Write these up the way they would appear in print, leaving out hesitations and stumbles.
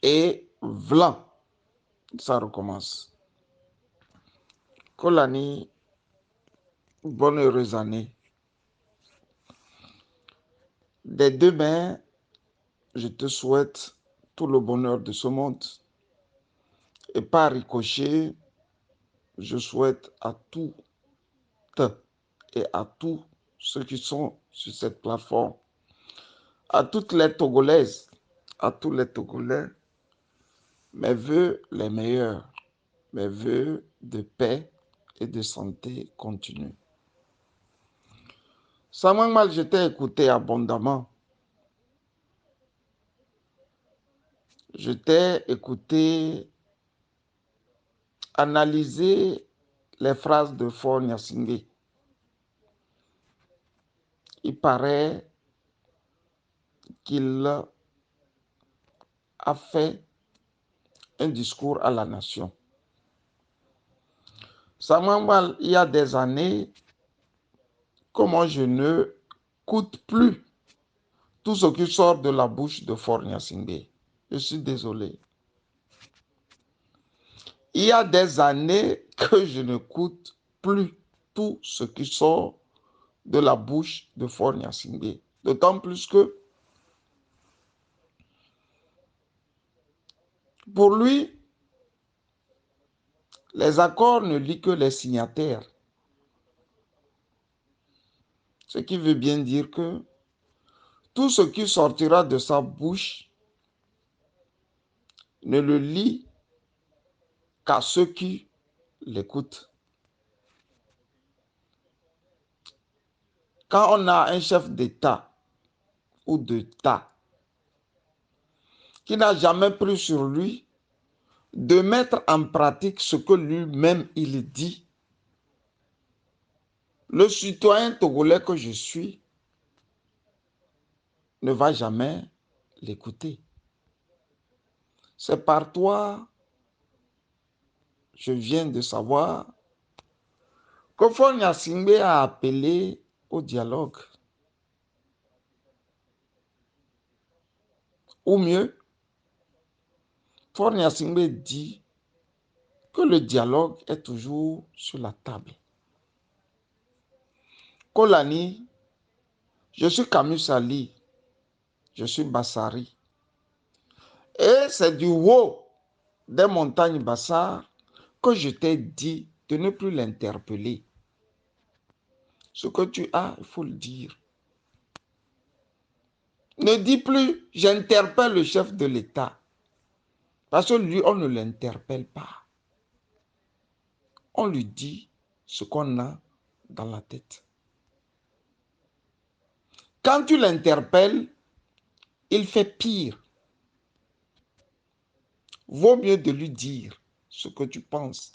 Et vlan, ça recommence. Kolani, bonne heureuse année. Des deux mains, je te souhaite tout le bonheur de ce monde. Et par ricochet, je souhaite à toutes et à tous ceux qui sont sur cette plateforme, à toutes les Togolaises, à tous les Togolais, mes voeux les meilleurs, mes voeux de paix et de santé continue. Samuel Mal, je t'ai écouté abondamment. Je t'ai écouté analyser les phrases de Faure Gnassingbé. Il paraît qu'il a fait un discours à la nation. Samuel Mal, il y a des années, comment je ne coûte plus tout ce qui sort de la bouche de Faure Gnassingbé. Je suis désolé. Il y a des années que je n'écoute plus tout ce qui sort de la bouche de Faure Gnassingbé. D'autant plus que pour lui, les accords ne lient que les signataires. Ce qui veut bien dire que tout ce qui sortira de sa bouche ne le lie qu'à ceux qui l'écoutent. Quand on a un chef d'État ou d'État qui n'a jamais pris sur lui de mettre en pratique ce que lui-même il dit, le citoyen togolais que je suis ne va jamais l'écouter. C'est par toi, je viens de savoir que Faure Gnassingbé a appelé au dialogue. Ou mieux, Faure Gnassingbé dit que le dialogue est toujours sur la table. Kolani, je suis Camus Sali, je suis Bassari. Et c'est du haut des montagnes Bassar que je t'ai dit de ne plus l'interpeller. Ce que tu as, il faut le dire. Ne dis plus, j'interpelle le chef de l'État. Parce que lui, on ne l'interpelle pas. On lui dit ce qu'on a dans la tête. Quand tu l'interpelles, il fait pire. Vaut mieux de lui dire ce que tu penses.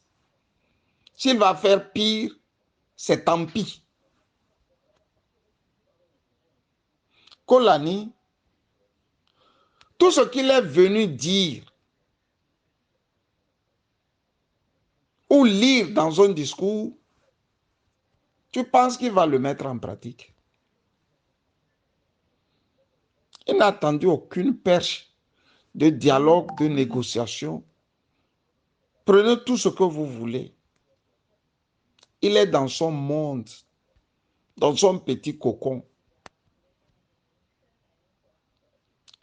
S'il va faire pire, c'est tant pis. Kolani, tout ce qu'il est venu dire ou lire dans un discours, tu penses qu'il va le mettre en pratique? Il n'a attendu aucune perche de dialogue, de négociation. Prenez tout ce que vous voulez. Il est dans son monde, dans son petit cocon.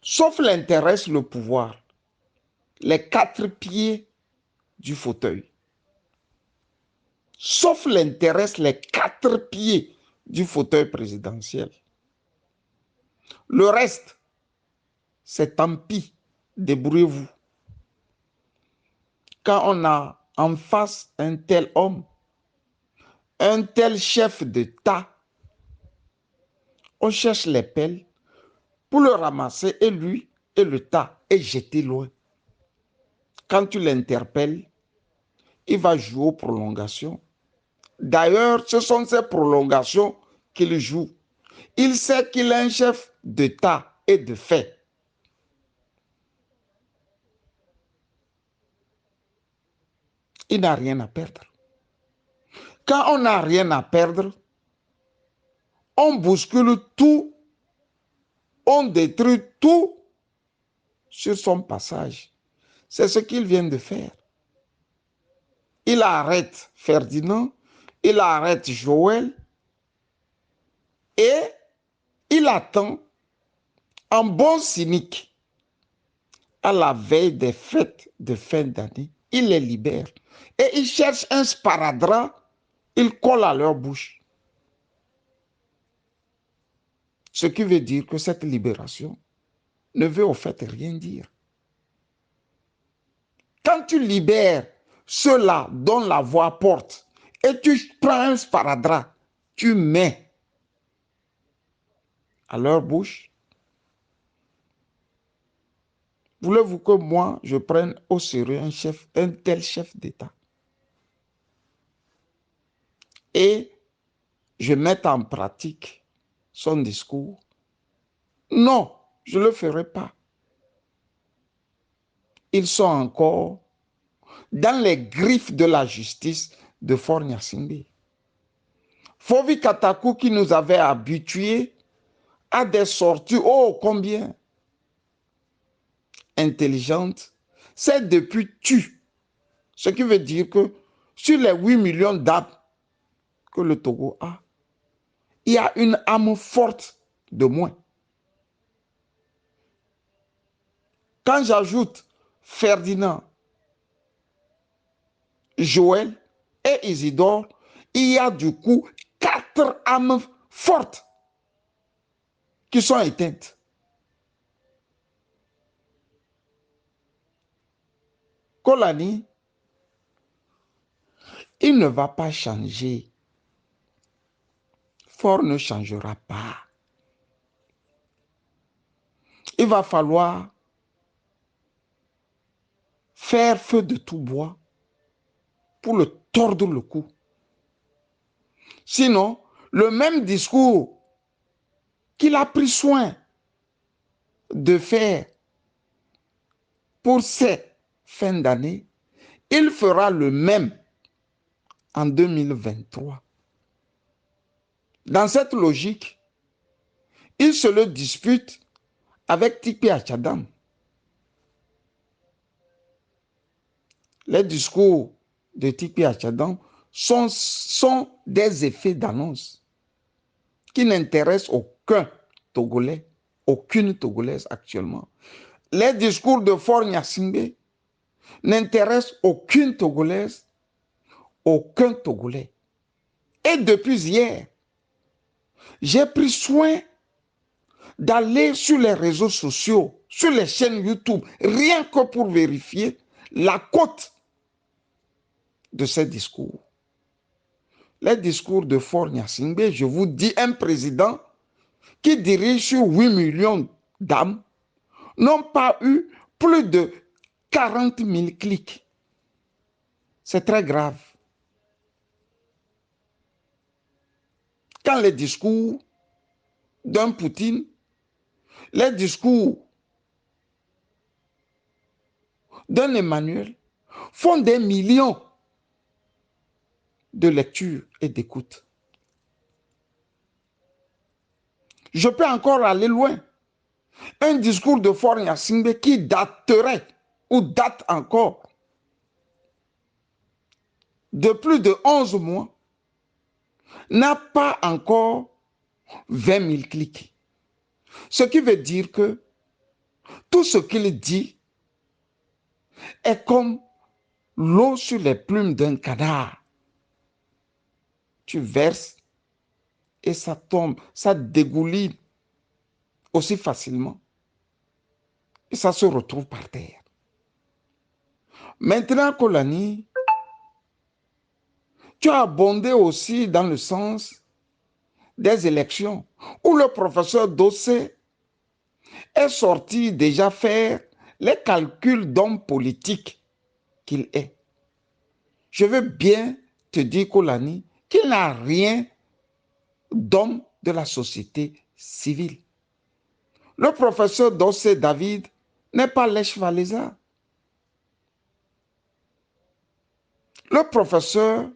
Sauf l'intéresse le pouvoir, les 4 pieds du fauteuil. Sauf l'intéresse les 4 pieds du fauteuil présidentiel. Le reste, c'est tant pis, débrouillez-vous. Quand on a en face un tel homme, un tel chef d'État, on cherche les pelles pour le ramasser et lui et le tas et jeter loin. Quand tu l'interpelles, il va jouer aux prolongations. D'ailleurs, ce sont ces prolongations qu'il joue. Il sait qu'il est un chef d'État et de fait. Il n'a rien à perdre. Quand on n'a rien à perdre, on bouscule tout, on détruit tout sur son passage. C'est ce qu'il vient de faire. Il arrête Ferdinand, il arrête Joël et il attend, en bon cynique, à la veille des fêtes de fin d'année, il les libère. Et il cherche un sparadrap, il colle à leur bouche. Ce qui veut dire que cette libération ne veut au fait rien dire. Quand tu libères ceux-là dont la voix porte et tu prends un sparadrap, tu mets à leur bouche, voulez-vous que moi je prenne au sérieux un tel chef d'État et je mette en pratique son discours? Non, je ne le ferai pas. Ils sont encore dans les griffes de la justice de Faure Gnassingbé. Fovi Katakou qui nous avait habitués à des sorties, oh combien intelligentes, c'est depuis tu. Ce qui veut dire que sur les 8 millions d'âmes que le Togo a, il y a une âme forte de moins. Quand j'ajoute Ferdinand, Joël et Isidore, il y a du coup 4 âmes fortes qui sont éteintes. Kolani, il ne va pas changer. Faure ne changera pas. Il va falloir faire feu de tout bois pour le tordre le cou. Sinon, le même discours qu'il a pris soin de faire pour ces fins d'année, il fera le même en 2023. Dans cette logique, il se le dispute avec Tikpi Achadam. Les discours de Tikpi Achadam sont des effets d'annonce qui n'intéressent aucun Togolais, aucune Togolaise actuellement. Les discours de Faure Gnassingbé n'intéressent aucune Togolaise, aucun Togolais. Et depuis hier, j'ai pris soin d'aller sur les réseaux sociaux, sur les chaînes YouTube, rien que pour vérifier la cote de ces discours. Les discours de Faure Gnassingbé, je vous dis, un président qui dirige sur 8 millions d'âmes, n'ont pas eu plus de 40 000 clics. C'est très grave. Quand les discours d'un Poutine, les discours d'un Emmanuel font des millions de lectures et d'écoutes. Je peux encore aller loin. Un discours de Faure Gnassingbé qui daterait ou date encore de plus de 11 mois n'a pas encore 20 000 clics. Ce qui veut dire que tout ce qu'il dit est comme l'eau sur les plumes d'un canard. Tu verses et ça tombe, ça dégouline aussi facilement. Et ça se retrouve par terre. Maintenant, Kolani, tu as abondé aussi dans le sens des élections où le professeur Dossé est sorti déjà faire les calculs d'homme politique qu'il est. Je veux bien te dire, Kolani, qu'il n'a rien d'homme de la société civile. Le professeur Dossé David n'est pas lèche-valaisard. Le professeur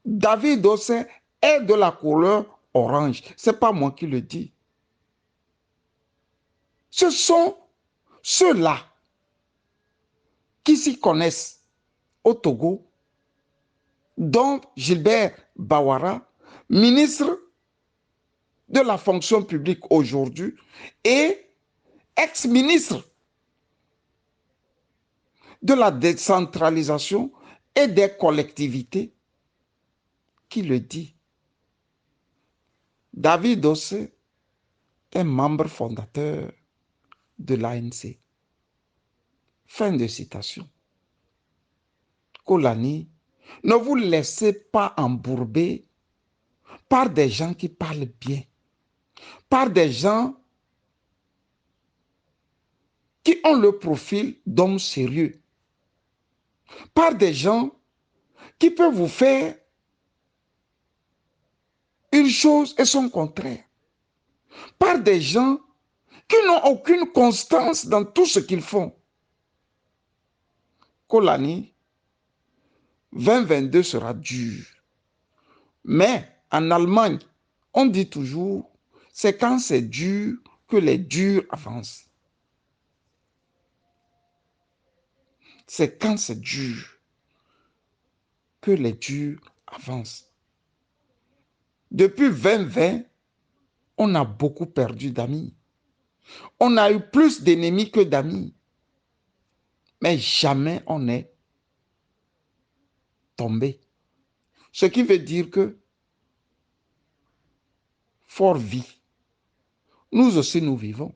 David Dossé est de la couleur orange. Ce n'est pas moi qui le dis. Ce sont ceux-là qui s'y connaissent au Togo, dont Gilbert Bawara, ministre de la fonction publique aujourd'hui et ex-ministre de la décentralisation et des collectivités, qui le dit. David Ossé est membre fondateur de l'ANC. Fin de citation. Kolani, ne vous laissez pas embourber par des gens qui parlent bien, par des gens qui ont le profil d'hommes sérieux, par des gens qui peuvent vous faire une chose et son contraire, par des gens qui n'ont aucune constance dans tout ce qu'ils font. Kolani, 2022 sera dur. Mais en Allemagne, on dit toujours, c'est quand c'est dur que les durs avancent. C'est quand c'est dur que les durs avancent. Depuis 2020, on a beaucoup perdu d'amis. On a eu plus d'ennemis que d'amis. Mais jamais on n'est tombé. Ce qui veut dire que fort vit. Nous aussi, nous vivons.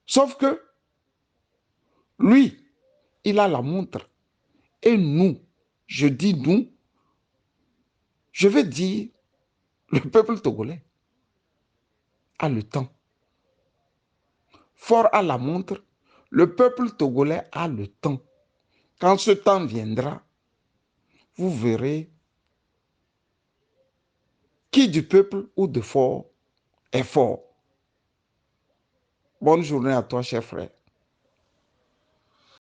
Sauf que lui, il a la montre. Et nous, je dis nous, je veux dire le peuple togolais a le temps. Fort à la montre, le peuple togolais a le temps. Quand ce temps viendra, vous verrez qui du peuple ou de fort est fort. Bonne journée à toi, cher frère.